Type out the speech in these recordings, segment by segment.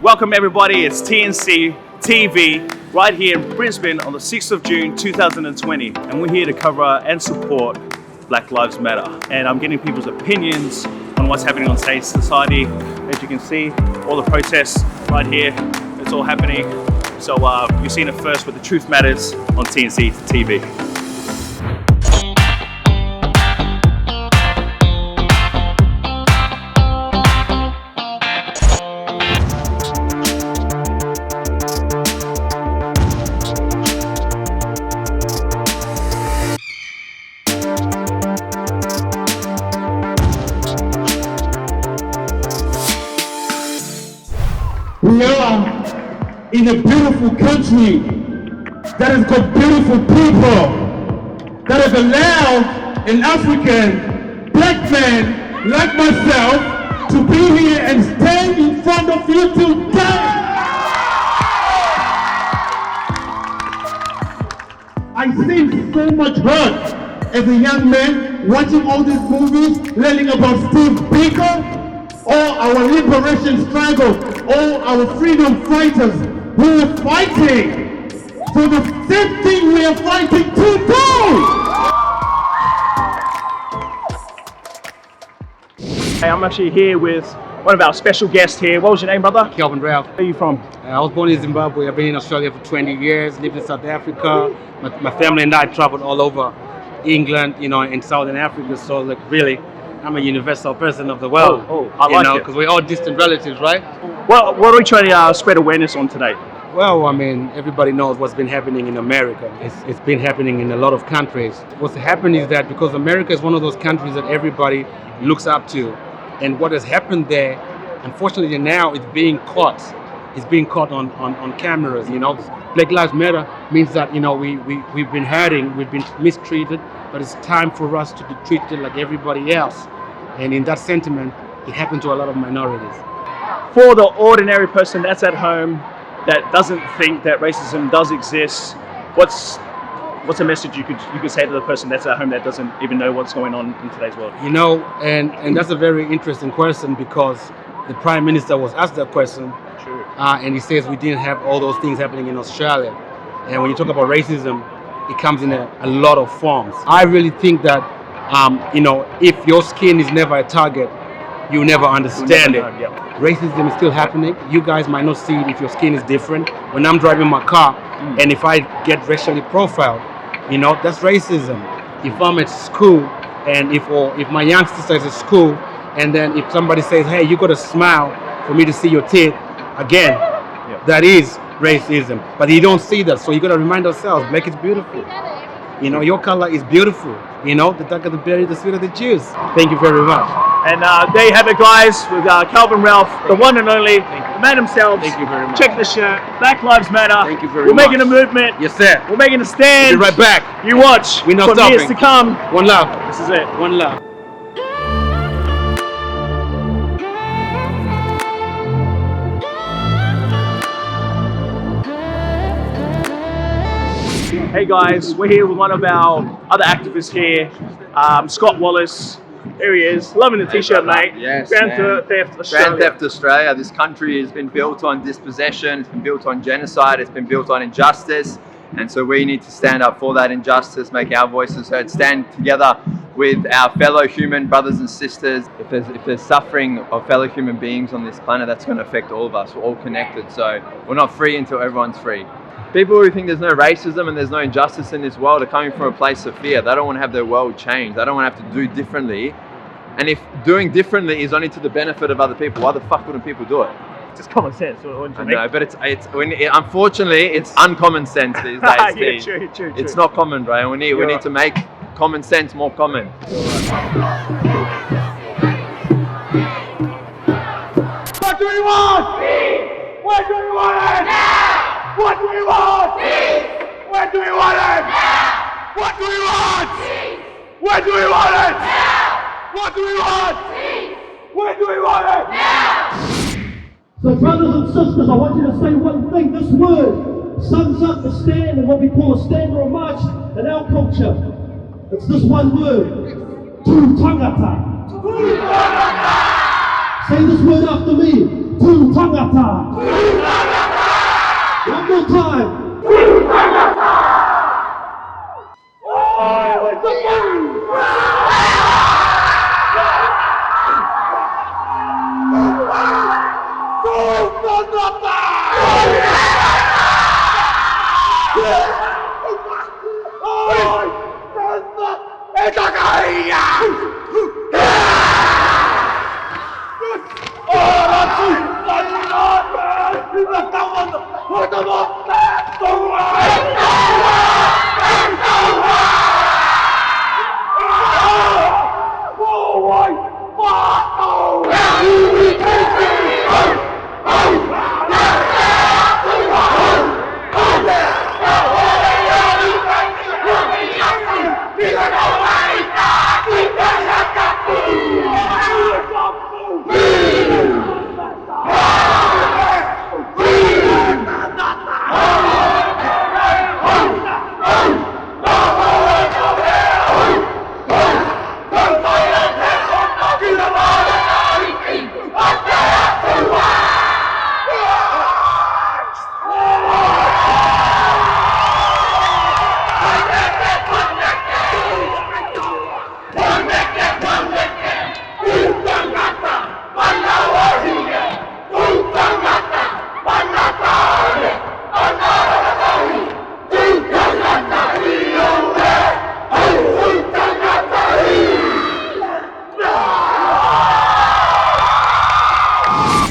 Welcome everybody, it's TNC TV right here in Brisbane on the 6th of June 2020, and we're here to cover and support Black Lives Matter. And I'm getting people's opinions on what's happening on state society. As you can see, all the protests right here, it's all happening. So you've seen it first with The Truth Matters on TNC TV. We are in a beautiful country that has got beautiful people that have allowed an African black man like myself to be here and stand in front of you today. I see so much hurt as a young man watching all these movies, learning about Steve Biko, all our liberation struggle, all our freedom fighters who are fighting for the same thing we are fighting to do. Hey, I'm actually here with one of our special guests here. What was your name, brother? Kelvin Ralph. Where are you from? I was born in Zimbabwe. I've been in Australia for 20 years, lived in South Africa. My family and I traveled all over England, and Southern Africa. So, really, I'm a universal person of the world. I like it. Because we're all distant relatives, right? Well, what are we trying to spread awareness on today? Well, everybody knows what's been happening in America. It's been happening in a lot of countries. What's happened is that because America is one of those countries that everybody looks up to, and what has happened there, unfortunately now it's being caught. It's being caught on cameras, Black Lives Matter means that, we've been hurting, we've been mistreated, but it's time for us to be treated like everybody else. And in that sentiment, it happened to a lot of minorities. For the ordinary person that's at home that doesn't think that racism does exist, what's a message you could say to the person that's at home that doesn't even know what's going on in today's world? And that's a very interesting question, because the Prime Minister was asked that question. True. And he says we didn't have all those things happening in Australia. And when you talk about racism, it comes in a lot of forms. I really think that, if your skin is never a target, you never understand it. Yeah. Racism is still happening. You guys might not see it if your skin is different. When I'm driving my car and if I get racially profiled, that's racism. If I'm at school and if my young sister is at school, and then if somebody says, hey, you got to smile for me to see your teeth, again, that is racism. But you don't see that, so you got to remind ourselves, black is beautiful. Your color is beautiful. The darker the berry, the sweeter the juice. Thank you very much. And there you have it, guys, with Kelvin Ralph, the one and only, the man himself. Thank you very much. Check the shirt. Black Lives Matter. Thank you very much. We're making a movement. Yes, sir. We're making a stand. We'll be right back. You watch. We're not for years stopping. to come. One love. This is it. One love. Hey guys, we're here with one of our other activists here, Scott Wallace. Here he is, loving the t-shirt, mate. Yes, Grand man. Theft Australia. Grand Theft Australia. This country has been built on dispossession, it's been built on genocide, it's been built on injustice, and so we need to stand up for that injustice, make our voices heard, stand together with our fellow human brothers and sisters. If there's suffering of fellow human beings on this planet, that's going to affect all of us. We're all connected, so we're not free until everyone's free. People who think there's no racism and there's no injustice in this world are coming from a place of fear. They don't want to have their world changed. They don't want to have to do differently. And if doing differently is only to the benefit of other people, why the fuck wouldn't people do it? Just common sense. I know, but unfortunately, it's uncommon sense these days. Yeah, true. It's not common, bro. We need to make common sense more common. What do we want? Peace. What do we want it? Now. What do we want? Peace. What do we want it? Now. What do we want? Peace. What do we want it? Now. What do we want? Peace. What do we want it? Now. So brothers and sisters, I want you to say one thing. This word sums up the stand and what we call a stand or a march in our culture. It's this one word. Tu tangata. Tu tangata. Say this word after me. Tu Ku tangata. One more time.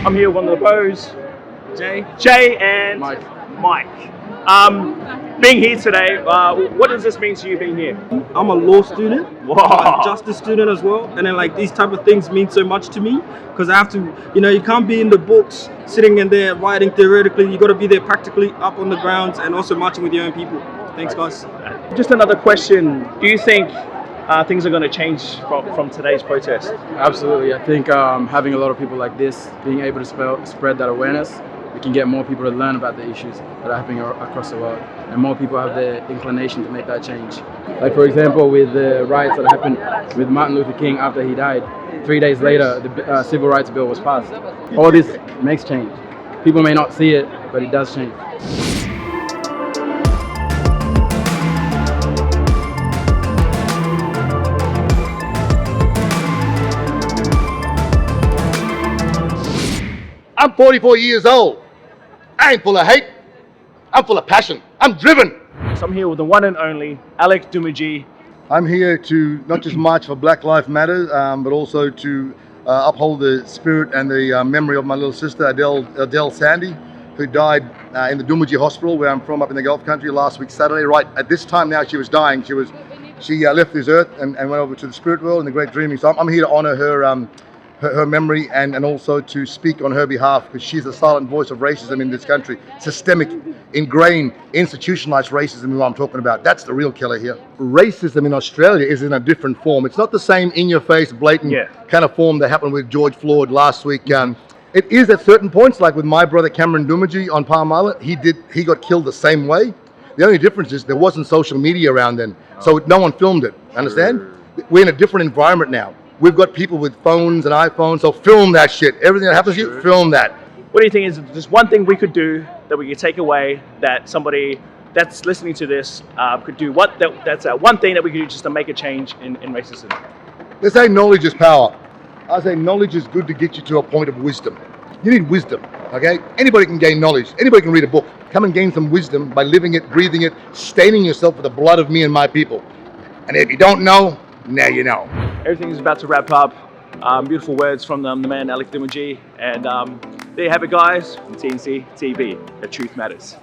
I'm here with one of the bows, Jay and Mike. Being here today, what does this mean to you being here? I'm a law student, Wow. I'm a justice student as well, and then like these type of things mean so much to me because I have to, you can't be in the books sitting in there writing theoretically. You got to be there practically up on the grounds and also marching with your own people. Thanks, guys. Just another question. Do you think things are going to change from today's protest? Absolutely. I think having a lot of people like this, being able to spread that awareness, we can get more people to learn about the issues that are happening across the world, and more people have the inclination to make that change. Like for example, with the riots that happened with Martin Luther King after he died, 3 days later the Civil Rights Bill was passed. All this makes change. People may not see it, but it does change. I'm 44 years old. I ain't full of hate. I'm full of passion. I'm driven. So I'm here with the one and only Alec Doomadgee. I'm here to not just march for Black Lives Matter, but also to uphold the spirit and the memory of my little sister, Adele Sandy, who died in the Doomadgee Hospital, where I'm from, up in the Gulf Country, last week Saturday. Right at this time now, she was dying. She left this earth and went over to the spirit world and the great dreaming. So I'm here to honor her memory and also to speak on her behalf, because she's the silent voice of racism in this country. Systemic, ingrained, institutionalized racism is what I'm talking about. That's the real killer here. Racism in Australia is in a different form. It's not the same in-your-face, blatant kind of form that happened with George Floyd last week. It is at certain points, like with my brother Cameron Doomadgee on Palm Island, he got killed the same way. The only difference is there wasn't social media around then, so no one filmed it, understand? We're in a different environment now. We've got people with phones and iPhones, so film that shit. Everything that happens to you, film that. What do you think is there's one thing we could do that we could take away that somebody that's listening to this could do? That's one thing that we could do just to make a change in racism? They say knowledge is power. I say knowledge is good to get you to a point of wisdom. You need wisdom, okay? Anybody can gain knowledge. Anybody can read a book. Come and gain some wisdom by living it, breathing it, staining yourself with the blood of me and my people. And if you don't know, now you know. Everything is about to wrap up. Beautiful words from the man Alec Doomadgee. And there you have it, guys, from TNC TV. The truth matters.